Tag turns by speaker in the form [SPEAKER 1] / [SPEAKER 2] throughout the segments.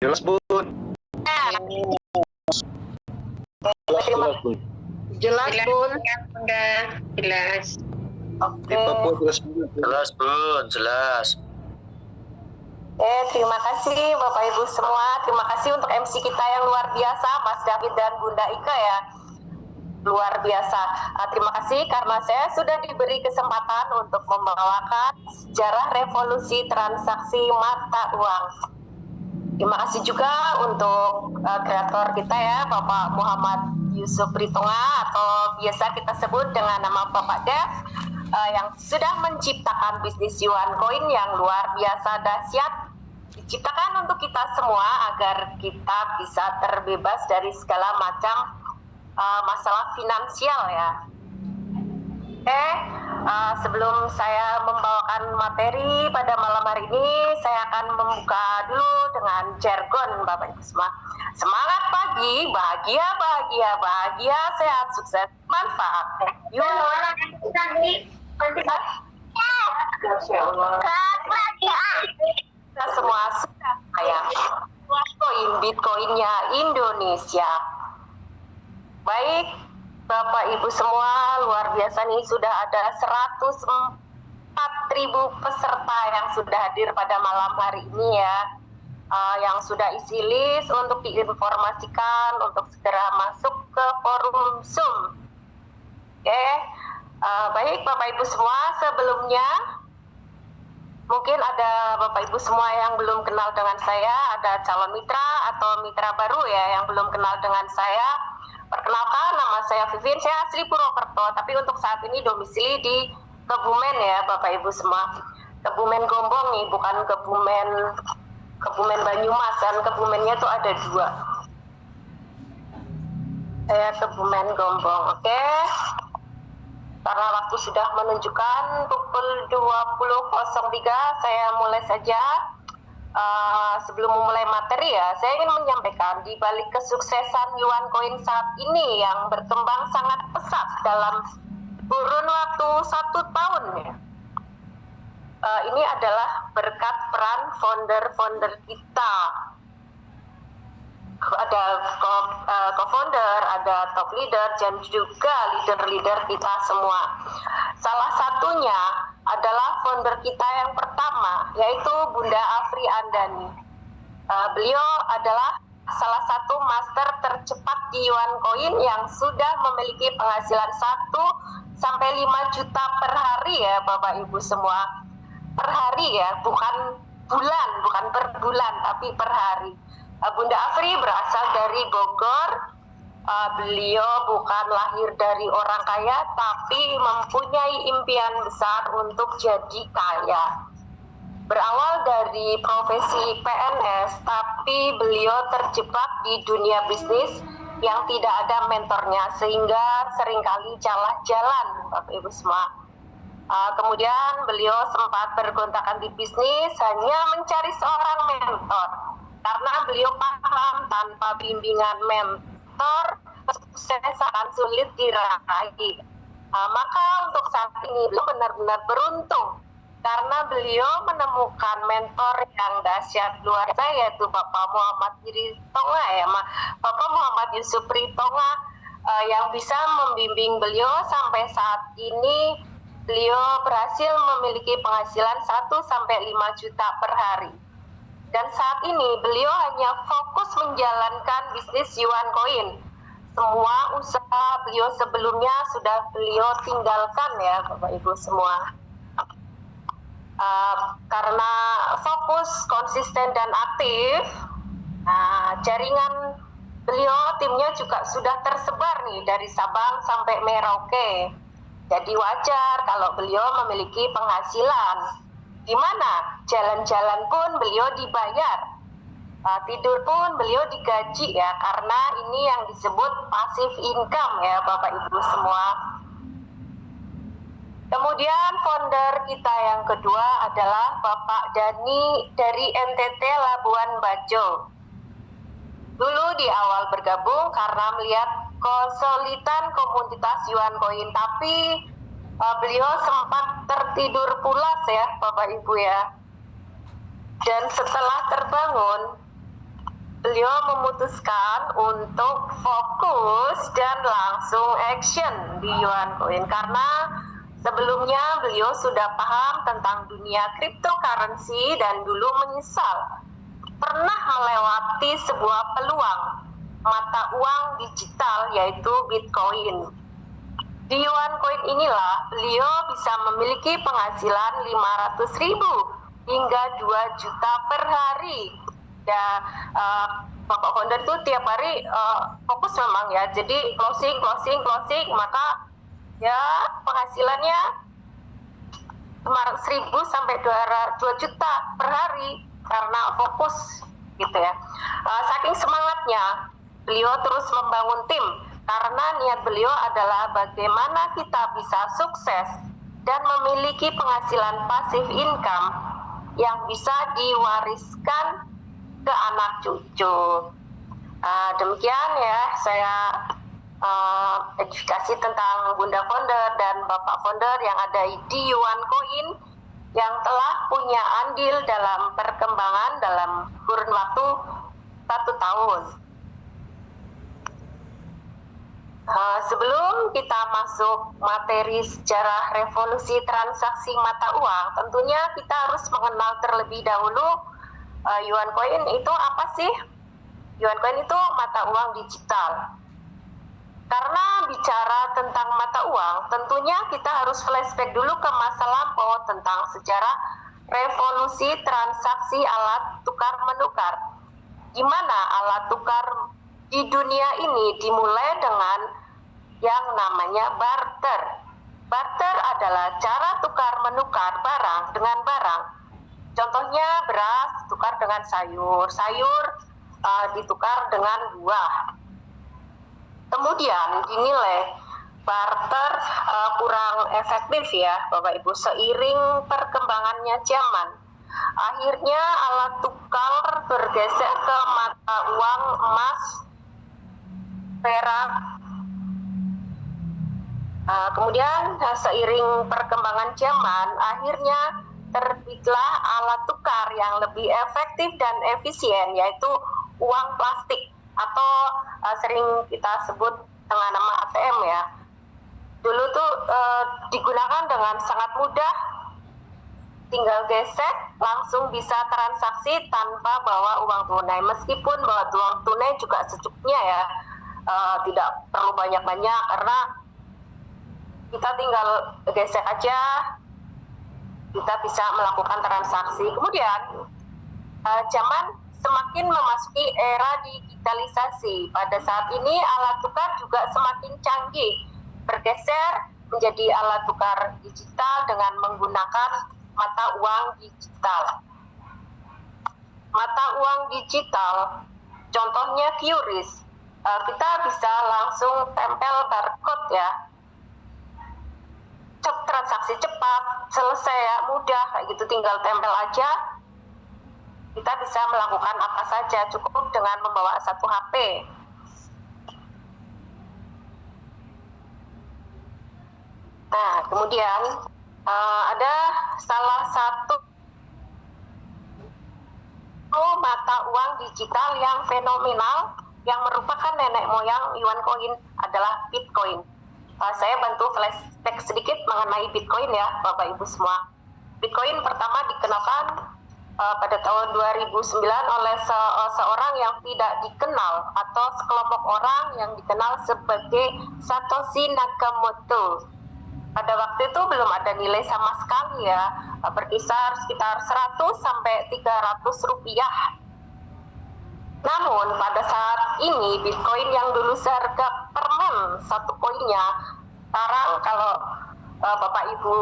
[SPEAKER 1] Jelas Bun.
[SPEAKER 2] Jelas Bun.
[SPEAKER 3] Jelas Bun.
[SPEAKER 4] Udah jelas.
[SPEAKER 3] Oke.
[SPEAKER 1] Di Papua jelas Bun.
[SPEAKER 2] Jelas Bun, jelas.
[SPEAKER 3] Terima kasih Bapak Ibu semua. Terima kasih untuk MC kita yang luar biasa, Mas David dan Bunda Ika ya. Luar biasa. Terima kasih karena saya sudah diberi kesempatan untuk membawakan sejarah revolusi transaksi mata uang. Terima kasih juga untuk kreator kita ya, Bapak Muhammad Yusuf Ritonga atau biasa kita sebut dengan nama Bapak Dev yang sudah menciptakan bisnis Yuan Coin yang luar biasa dahsyat, diciptakan untuk kita semua agar kita bisa terbebas dari segala macam masalah finansial ya. Sebelum saya membawakan materi pada malam hari ini, saya akan membuka dulu dengan jargon Bapak Ibu semua. Semangat pagi, bahagia, bahagia, bahagia, sehat, sukses, manfaat. Kita semua sudah kaya. Bitcoinnya Indonesia. Baik, Bapak Ibu semua, luar biasa nih sudah ada 104.000 peserta yang sudah hadir pada malam hari ini ya, yang sudah isi list untuk diinformasikan untuk segera masuk ke forum Zoom. Baik Bapak Ibu semua, sebelumnya mungkin ada Bapak Ibu semua yang belum kenal dengan saya, ada calon mitra atau mitra baru ya yang belum kenal dengan saya. Perkenalkan, nama saya Vivin, saya asli Purwokerto, tapi untuk saat ini domisili di Kebumen ya Bapak Ibu semua. Kebumen Gombong nih, bukan Kebumen Banyumas, dan Kebumennya tuh ada 2. Saya Kebumen Gombong, oke. Karena waktu sudah menunjukkan pukul 20.03, saya mulai saja. Sebelum memulai materi ya, saya ingin menyampaikan di balik kesuksesan Yuan Coin saat ini yang berkembang sangat pesat dalam kurun waktu 1 tahun ya. Ini adalah berkat peran founder-founder kita. Ada co-founder, ada top leader, dan juga leader-leader kita semua. Salah satunya adalah founder kita yang pertama, yaitu Bunda Afri Andani. Beliau adalah salah satu master tercepat di Yuan Coin yang sudah memiliki penghasilan 1-5 juta per hari ya Bapak Ibu semua. Per hari ya, bukan bulan, bukan per bulan, tapi per hari. Bunda Afri berasal dari Bogor. Beliau bukan lahir dari orang kaya, tapi mempunyai impian besar untuk jadi kaya. Berawal dari profesi PNS, tapi beliau terjebak di dunia bisnis yang tidak ada mentornya, sehingga seringkali salah jalan, Bapak Ibu semua. Kemudian beliau sempat bergontakan di bisnis hanya mencari seorang mentor. Karena beliau paham tanpa bimbingan mentor, sukses akan sulit diraih. Maka untuk saat ini beliau benar-benar beruntung karena beliau menemukan mentor yang dahsyat luar biasa, yaitu Bapak Muhammad Ritonga ya, Bapak Muhammad Yusuf Ritonga yang bisa membimbing beliau sampai saat ini. Beliau berhasil memiliki penghasilan 1-5 juta per hari. Dan saat ini beliau hanya fokus menjalankan bisnis Yuan Coin. Semua usaha beliau sebelumnya sudah beliau tinggalkan ya Bapak Ibu semua. Karena fokus, konsisten dan aktif, jaringan beliau, timnya juga sudah tersebar nih dari Sabang sampai Merauke. Jadi wajar kalau beliau memiliki penghasilan. Di mana jalan-jalan pun beliau dibayar, tidur pun beliau digaji ya, karena ini yang disebut passive income ya Bapak Ibu semua. Kemudian founder kita yang kedua adalah Bapak Dani dari NTT Labuan Bajo. Dulu di awal bergabung karena melihat kesulitan komunitas Yuan Coin, tapi beliau sempat tertidur pulas ya Bapak Ibu ya. Dan setelah terbangun, beliau memutuskan untuk fokus dan langsung action di Yuan Coin karena sebelumnya beliau sudah paham tentang dunia cryptocurrency dan dulu menyesal pernah melewati sebuah peluang mata uang digital yaitu Bitcoin. Di Yuan Coin inilah beliau bisa memiliki penghasilan 500.000 hingga 2 juta per hari. Ya, Bapak founder itu tiap hari fokus memang ya, jadi closing, maka ya penghasilannya 1.000 sampai 2 juta per hari karena fokus gitu ya. Saking semangatnya beliau terus membangun tim karena niat beliau adalah bagaimana kita bisa sukses dan memiliki penghasilan pasif income yang bisa diwariskan ke anak cucu. Demikian ya saya edifikasi tentang Bunda Founder dan Bapak Founder yang ada di Yuan Coin yang telah punya andil dalam perkembangan dalam kurun waktu 1 tahun. Sebelum kita masuk materi sejarah revolusi transaksi mata uang, tentunya kita harus mengenal terlebih dahulu Yuan Coin itu apa sih? Yuan Coin itu mata uang digital. Karena bicara tentang mata uang, tentunya kita harus flashback dulu ke masa lampau tentang sejarah revolusi transaksi alat tukar menukar. Di mana alat tukar di dunia ini dimulai dengan yang namanya barter. Barter adalah cara tukar menukar barang dengan barang. Contohnya beras ditukar dengan sayur, sayur ditukar dengan buah. Kemudian dinilai barter kurang efektif ya Bapak Ibu seiring perkembangannya zaman. Akhirnya alat tukar bergeser ke mata uang emas, perak. Kemudian seiring perkembangan zaman, akhirnya terbitlah alat tukar yang lebih efektif dan efisien yaitu uang plastik atau sering kita sebut dengan nama ATM ya. Dulu tuh digunakan dengan sangat mudah, tinggal gesek langsung bisa transaksi tanpa bawa uang tunai. Meskipun bawa uang tunai juga secukupnya ya, tidak perlu banyak-banyak karena kita tinggal gesek aja, kita bisa melakukan transaksi. Kemudian zaman semakin memasuki era digitalisasi. Pada saat ini alat tukar juga semakin canggih, bergeser menjadi alat tukar digital dengan menggunakan mata uang digital. Mata uang digital, contohnya QRIS, kita bisa langsung tempel barcode ya. Transaksi cepat, selesai ya, mudah kayak gitu, tinggal tempel aja. Kita bisa melakukan apa saja, cukup dengan membawa 1 HP. Nah, kemudian ada salah satu mata uang digital yang fenomenal yang merupakan nenek moyang Yuan Coin adalah Bitcoin. Saya bantu flashback sedikit mengenai Bitcoin ya Bapak Ibu semua. Bitcoin pertama dikenalkan pada tahun 2009 oleh seorang yang tidak dikenal atau sekelompok orang yang dikenal sebagai Satoshi Nakamoto. Pada waktu itu belum ada nilai sama sekali ya, berkisar sekitar 100 sampai 300 rupiah. Namun pada saat ini Bitcoin yang dulu seharga permen 1 koinnya, sekarang kalau Bapak Ibu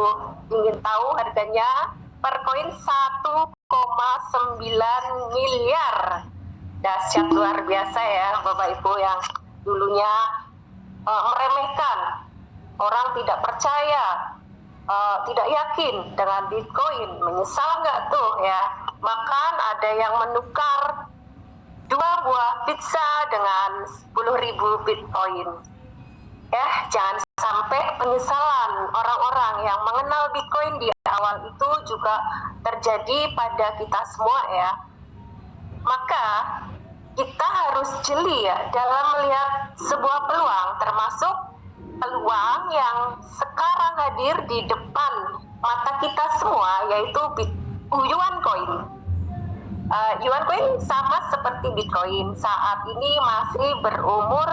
[SPEAKER 3] ingin tahu harganya per koin 1,9 miliar. Dahsyat luar biasa ya Bapak Ibu yang dulunya meremehkan, orang tidak percaya, tidak yakin dengan Bitcoin, menyesal nggak tuh ya? Bahkan ada yang menukar 2 buah pizza dengan 10.000 Bitcoin. Jangan sampai penyesalan orang-orang yang mengenal Bitcoin di awal itu juga terjadi pada kita semua ya. Maka kita harus jeli ya dalam melihat sebuah peluang, termasuk peluang yang sekarang hadir di depan mata kita semua, yaitu Yuan Coin. Yuan Coin sama seperti Bitcoin, saat ini masih berumur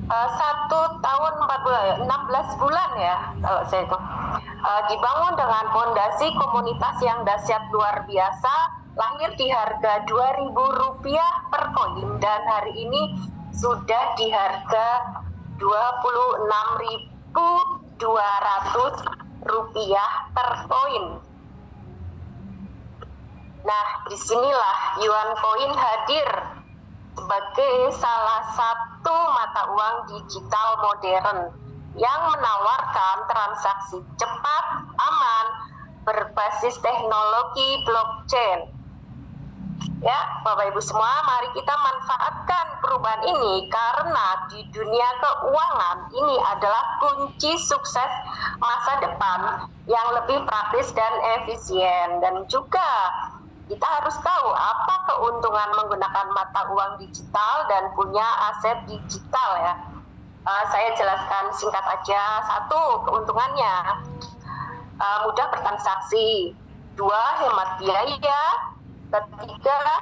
[SPEAKER 3] 1 tahun 4 bulan, 16 bulan ya kalau saya itu. Dibangun dengan fondasi komunitas yang dahsyat luar biasa, lahir di harga Rp2.000 per koin dan hari ini sudah di harga Rp26.200 per koin. Nah, disinilah Yuan Coin hadir sebagai salah satu mata uang digital modern yang menawarkan transaksi cepat, aman, berbasis teknologi blockchain. Ya, Bapak Ibu semua, mari kita manfaatkan perubahan ini karena di dunia keuangan ini adalah kunci sukses masa depan yang lebih praktis dan efisien. Dan juga kita harus tahu apa keuntungan menggunakan mata uang digital dan punya aset digital ya. Saya jelaskan singkat aja. 1, keuntungannya mudah bertransaksi. 2, hemat biaya. 3,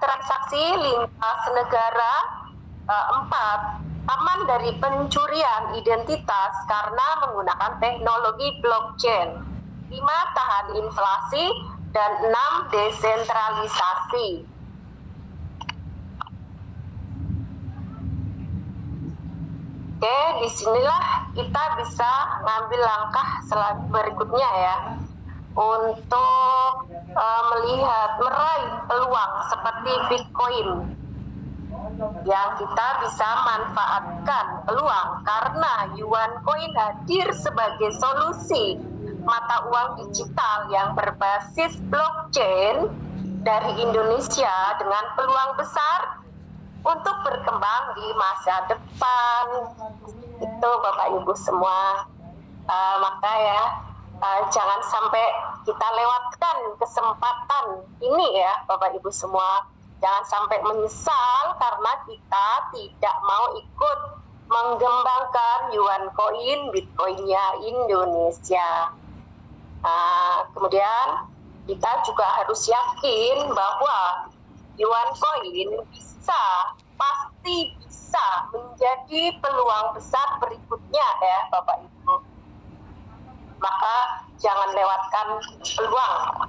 [SPEAKER 3] transaksi lintas negara. 4, aman dari pencurian identitas karena menggunakan teknologi blockchain. 5, tahan inflasi. Dan 6, desentralisasi. Oke, disinilah kita bisa ngambil langkah berikutnya ya, untuk meraih peluang seperti Bitcoin yang kita bisa manfaatkan peluang karena Yuan Coin hadir sebagai solusi mata uang digital yang berbasis blockchain dari Indonesia dengan peluang besar untuk berkembang di masa depan. Itu Bapak Ibu semua. Maka ya jangan sampai kita lewatkan kesempatan ini ya Bapak Ibu semua. Jangan sampai menyesal karena kita tidak mau ikut mengembangkan Yuan Coin, Bitcoinnya Indonesia. Kemudian kita juga harus yakin bahwa Yuan Coin pasti bisa menjadi peluang besar berikutnya ya Bapak Ibu. Maka jangan lewatkan peluang.